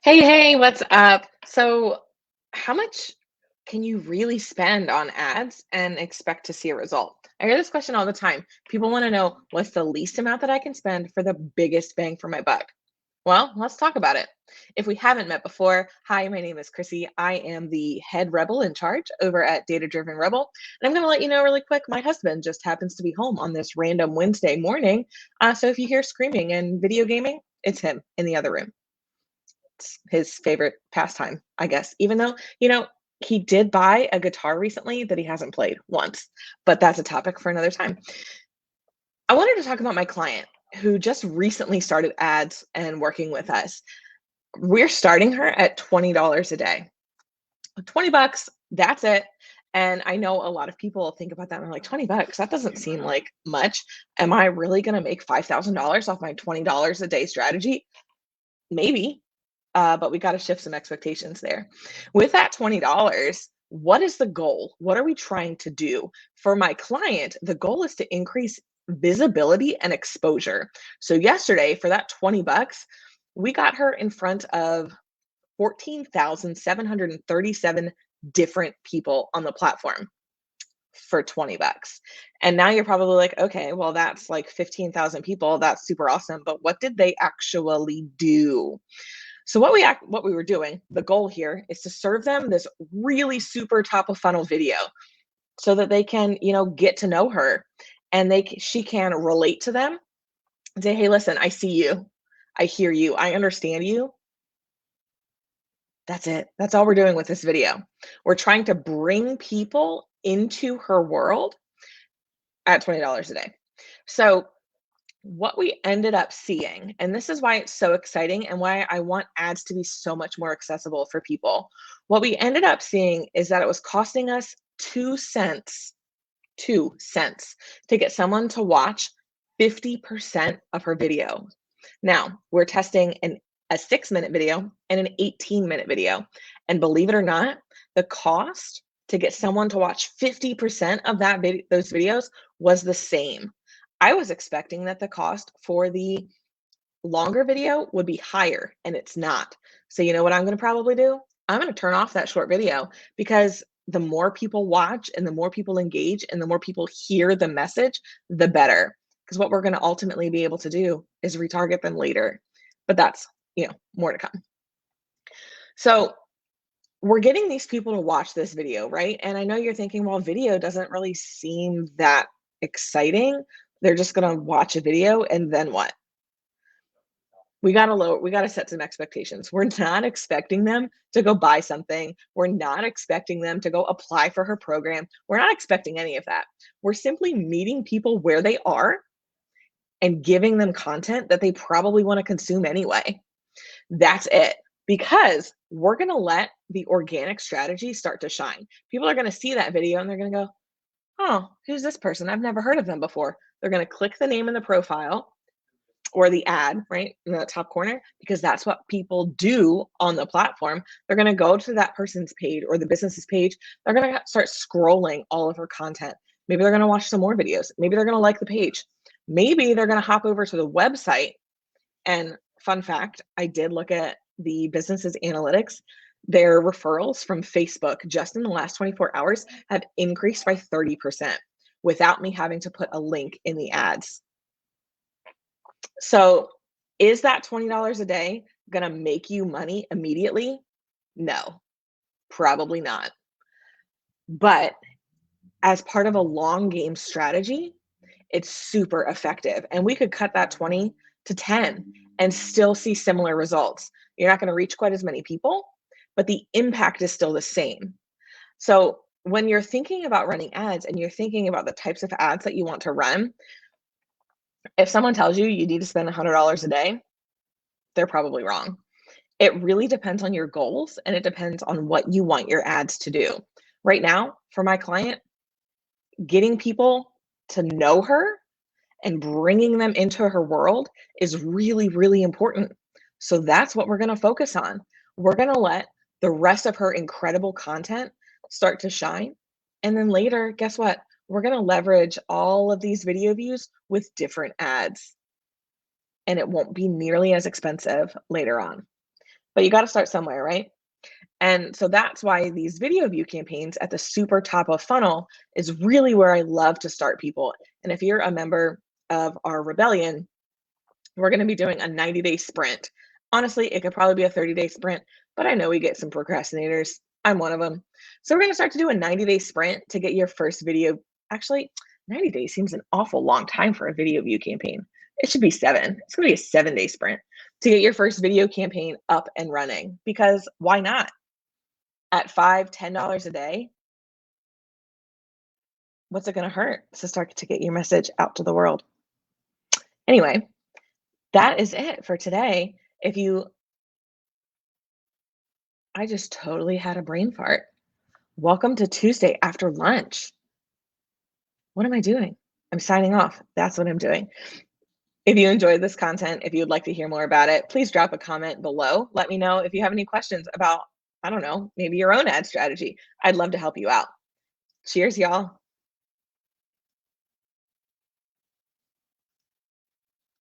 Hey, what's up? So, how much can you really spend on ads and expect to see a result? I hear this question all the time. People want to know what's the least amount that I can spend for the biggest bang for my buck. Well, let's talk about it. If we haven't met before, hi, my name is Chrissy. I am the head rebel in charge over at Data Driven Rebel. And I'm going to let you know really quick my husband just happens to be home on this random Wednesday morning. So if you hear screaming and video gaming, it's him in the other room. It's his favorite pastime, I guess, even though, he did buy a guitar recently that he hasn't played once, but that's a topic for another time. I wanted to talk about my client who just recently started ads and working with us. We're starting her at $20 a day. 20 bucks, that's it. And I know a lot of people think about that and they're like, 20 bucks, that doesn't seem like much. Am I really going to make $5,000 off my $20 a day strategy? Maybe, but we got to shift some expectations there. With that $20, what is the goal? What are we trying to do? For my client, the goal is to increase visibility and exposure. So yesterday, for that 20 bucks, we got her in front of 14,737 different people on the platform for 20 bucks. And now you're probably like, okay, well, that's like 15,000 people. That's super awesome. But what did they actually do? So what we were doing, the goal here is to serve them this really super top of funnel video so that they can, get to know her and she can relate to them and say, "Hey, listen, I see you. I hear you. I understand you." That's it. That's all we're doing with this video. We're trying to bring people into her world at $20 a day. So what we ended up seeing, and this is why it's so exciting and why I want ads to be so much more accessible for people. What we ended up seeing is that it was costing us 2 cents to get someone to watch 50% of her video. Now, we're testing a 6-minute video and an 18-minute video. And believe it or not, the cost to get someone to watch 50% of those videos was the same. I was expecting that the cost for the longer video would be higher, and it's not. So you know what I'm going to probably do? I'm going to turn off that short video because the more people watch and the more people engage and the more people hear the message, the better. Because what we're going to ultimately be able to do is retarget them later. But that's, more to come. So we're getting these people to watch this video, right? And I know you're thinking, well, video doesn't really seem that exciting. They're just going to watch a video and then what? We got to set some expectations. We're not expecting them to go buy something. We're not expecting them to go apply for her program. We're not expecting any of that. We're simply meeting people where they are and giving them content that they probably want to consume anyway. That's it. Because we're going to let the organic strategy start to shine. People are going to see that video and they're going to go, "Oh, who's this person? I've never heard of them before." They're going to click the name in the profile or the ad, right, in the top corner, because that's what people do on the platform. They're going to go to that person's page or the business's page. They're going to start scrolling all of her content. Maybe they're going to watch some more videos. Maybe they're going to like the page. Maybe they're going to hop over to the website. And fun fact, I did look at the business's analytics. Their referrals from Facebook just in the last 24 hours have increased by 30% without me having to put a link in the ads. So is that $20 a day going to make you money immediately? No, probably not. But as part of a long game strategy, it's super effective. And we could cut that 20 to 10 and still see similar results. You're not going to reach quite as many people, but the impact is still the same. So when you're thinking about running ads and you're thinking about the types of ads that you want to run, if someone tells you you need to spend $100 a day, they're probably wrong. It really depends on your goals and it depends on what you want your ads to do. Right now, for my client, getting people to know her and bringing them into her world is really, really important. So that's what we're going to focus on. We're going to let the rest of her incredible content start to shine. And then later, guess what? We're going to leverage all of these video views with different ads. And it won't be nearly as expensive later on. but you got to start somewhere, right? And so that's why these video view campaigns at the super top of funnel is really where I love to start people. And if you're a member of our rebellion, we're going to be doing a 90-day sprint. Honestly, it could probably be a 30-day sprint, but I know we get some procrastinators. I'm one of them. So we're going to start to do a 90-day sprint to get your first video. Actually, 90 days seems an awful long time for a video view campaign. It should be 7. It's going to be a 7-day sprint to get your first video campaign up and running, because why not? At $5, $10 a day, what's it going to hurt to start to get your message out to the world? Anyway, that is it for today. I just totally had a brain fart. Welcome to Tuesday after lunch. What am I doing? I'm signing off. That's what I'm doing. If you enjoyed this content, if you would like to hear more about it, please drop a comment below. Let me know if you have any questions about, I don't know, maybe your own ad strategy. I'd love to help you out. Cheers, y'all.